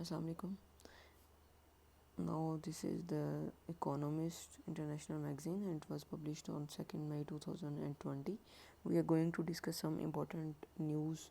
Assalamu alaikum. Now this is the Economist International magazine and it was published on 2nd May 2020. We are going to discuss some important news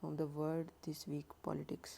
from the world this week politics.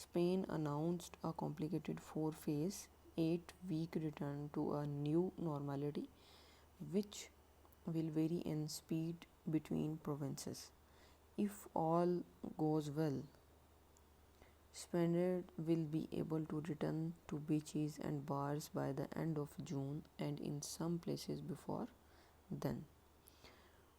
Spain announced a complicated 4-phase 8-week return to a new normality which will vary in speed between provinces. If all goes well, Spain will be able to return to beaches and bars by the end of June and in some places before then.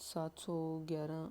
711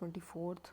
24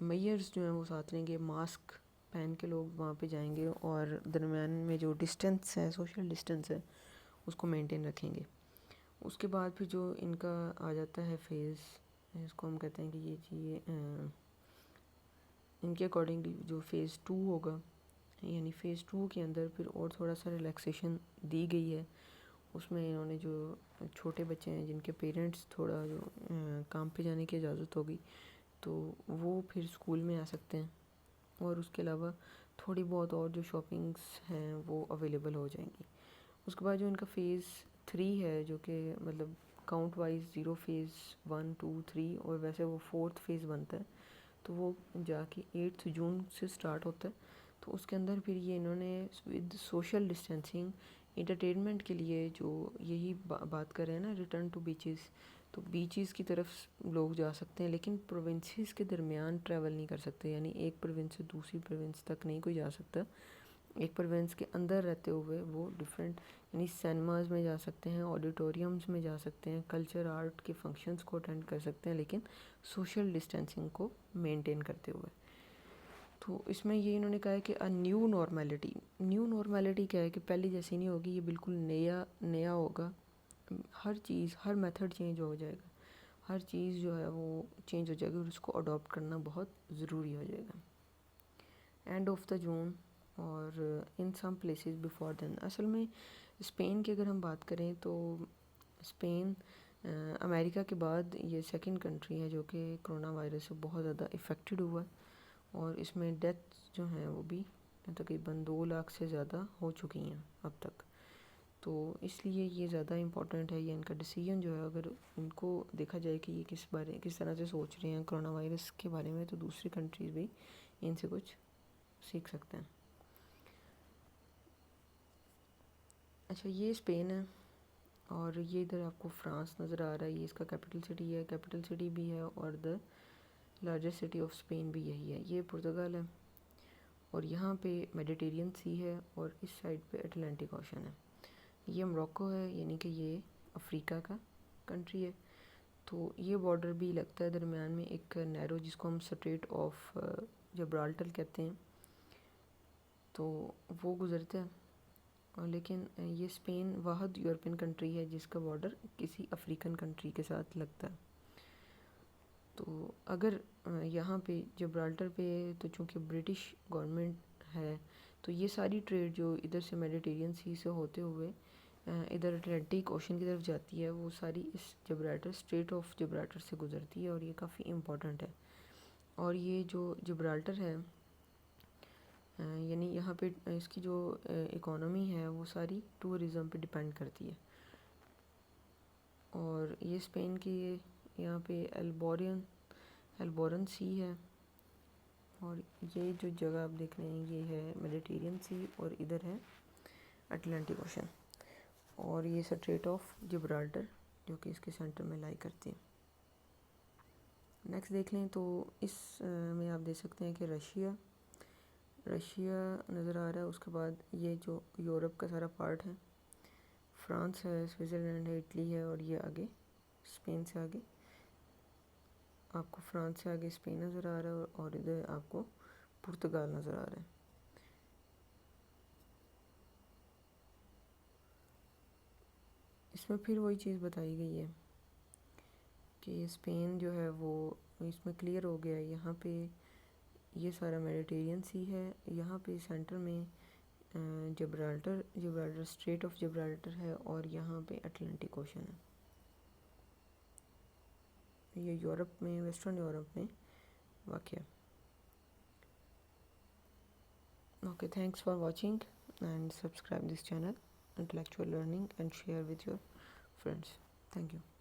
measures جو ہیں وہ ساتھ رہیں گے، mask پہن کے لوگ وہاں پہ جائیں گے، اور درمیان میں جو ڈسٹینس ہے، سوشل ڈسٹینس ہے، اس کو مینٹین رکھیں گے۔ اس کے بعد پھر جو ان کا آ جاتا ہے فیز، اس کو ہم کہتے ہیں کہ یہ چیز ان کے اکارڈنگلی جو فیز 2 ہوگا، یعنی فیز 2 کے اندر پھر اور تھوڑا سا ریلیکسیشن دی گئی ہے۔ اس میں انہوں نے جو چھوٹے بچے ہیں جن کے پیرنٹس تھوڑا جو کام پہ جانے کی اجازت ہوگی، تو وہ پھر اسکول میں آ سکتے ہیں، اور اس کے علاوہ تھوڑی بہت اور جو شاپنگس ہیں وہ اویلیبل ہو جائیں گی۔ اس کے بعد جو ان کا فیز 3 ہے، جو کہ مطلب کاؤنٹ وائز 0 فیز 1 2 3 اور ویسے وہ 4تھ فیز بنتا ہے، تو وہ جا کے 8 جون سے سٹارٹ ہوتا ہے۔ تو اس کے اندر پھر یہ انہوں نے ود سوشل ڈسٹینسنگ انٹرٹینمنٹ کے لیے جو یہی بات کر رہے ہیں نا، ریٹرن ٹو بیچز، تو بیچز کی طرف لوگ جا سکتے ہیں، لیکن پروونسز کے درمیان ٹریول نہیں کر سکتے، یعنی ایک پروونس سے دوسری پروونس تک نہیں کوئی جا سکتا۔ ایک پروونس کے اندر رہتے ہوئے وہ ڈفرینٹ، یعنی سینماز میں جا سکتے ہیں، آڈیٹوریمز میں جا سکتے ہیں، کلچر آرٹ کے فنکشنز کو اٹینڈ کر سکتے ہیں، لیکن سوشل ڈسٹینسنگ کو مینٹین کرتے ہوئے۔ تو اس میں یہ انہوں نے کہا ہے کہ نیو نارمیلٹی، نیو نارمیلٹی کیا ہے کہ پہلے جیسی نہیں ہوگی، یہ بالکل نیا ہوگا، ہر چیز، ہر میتھڈ چینج ہو جائے گا، ہر چیز جو ہے وہ چینج ہو جائے گی، اور اس کو اڈاپٹ کرنا بہت ضروری ہو جائے گا۔ اینڈ آف دا جون اور ان سم پلیسز بیفور دین، اصل میں اسپین کی اگر ہم بات کریں تو اسپین امریکہ کے بعد یہ سیکنڈ کنٹری ہے جو کہ کرونا وائرس سے بہت زیادہ افیکٹڈ ہوا ہے، اور اس میں ڈیتھ جو ہیں وہ بھی تقریباً 2 لاکھ سے زیادہ ہو چکی ہیں اب تک۔ تو اس لیے یہ زیادہ امپورٹنٹ ہے، یہ ان کا ڈیسیجن جو ہے، اگر ان کو دیکھا جائے کہ یہ کس طرح سے سوچ رہے ہیں کرونا وائرس کے بارے میں، تو دوسری کنٹریز بھی ان سے کچھ سیکھ سکتے ہیں۔ اچھا، یہ اسپین ہے، اور یہ ادھر آپ کو فرانس نظر آ رہا ہے، یہ اس کا کیپٹل سٹی ہے، کیپٹل سٹی بھی ہے، اور لارجسٹ سٹی آف اسپین بھی یہی ہے۔ یہ پرتگال ہے، اور یہاں پہ میڈیٹیرین سی ہے، اور اس سائڈ پہ اٹلانٹک اوشن ہے۔ یہ موروکو ہے، یعنی کہ یہ افریقہ کا کنٹری ہے۔ تو یہ بارڈر بھی لگتا ہے درمیان میں ایک نیرو، جس کو ہم اسٹریٹ آف جبرالٹر کہتے ہیں، تو وہ گزرتا ہے۔ اور لیکن یہ اسپین واحد یورپین کنٹری ہے جس کا بارڈر کسی افریقن کنٹری کے ساتھ لگتا ہے۔ تو اگر یہاں پہ جبرالٹر پہ، تو چونکہ برٹش گورنمنٹ ہے، تو یہ ساری ٹریڈ جو ادھر سے میڈیٹیرین سی سے ہوتے ہوئے ادھر اٹلانٹک اوشن کی طرف جاتی ہے، وہ ساری اس جبرالٹر، اسٹریٹ آف جبرالٹر سے گزرتی ہے، اور یہ کافی امپورٹنٹ ہے۔ اور یہ جو جبرالٹر ہے، یعنی یہاں پہ اس کی جو اکانومی ہے وہ ساری ٹورزم پہ ڈپینڈ کرتی ہے۔ اور یہ اسپین کی یہاں پہ البورن سی ہے، اور یہ جو جگہ آپ دیکھ رہے ہیں یہ ہے میڈیٹیرین سی، اور ادھر ہے اٹلانٹک اوشن، اور یہ اسٹریٹ آف جبرالٹر جو کہ اس کے سینٹر میں لائی کرتی ہے۔ نیکسٹ دیکھ لیں تو اس میں آپ دیکھ سکتے ہیں کہ رشیا نظر آ رہا ہے، اس کے بعد یہ جو یورپ کا سارا پارٹ ہے، فرانس ہے، سوئٹزرلینڈ ہے، اٹلی ہے، اور یہ آگے اسپین سے آگے آپ کو فرانس سے آگے اسپین نظر آ رہا ہے، اور ادھر آپ کو پرتگال نظر آ رہا ہے۔ اس میں پھر وہی چیز بتائی گئی ہے کہ اسپین جو ہے وہ اس میں کلیئر ہو گیا ہے، یہاں پہ یہ سارا میڈیٹیرین سی ہے، یہاں پہ سینٹر میں جبرالٹر اسٹریٹ آف جبرالٹر ہے، اور یہاں پہ اٹلانٹک اوشن ہے۔ یہ یورپ میں، ویسٹرن یورپ میں واقع ہے۔ Okay, thanks for watching and subscribe this channel intellectual learning and share with your friends. Thank you.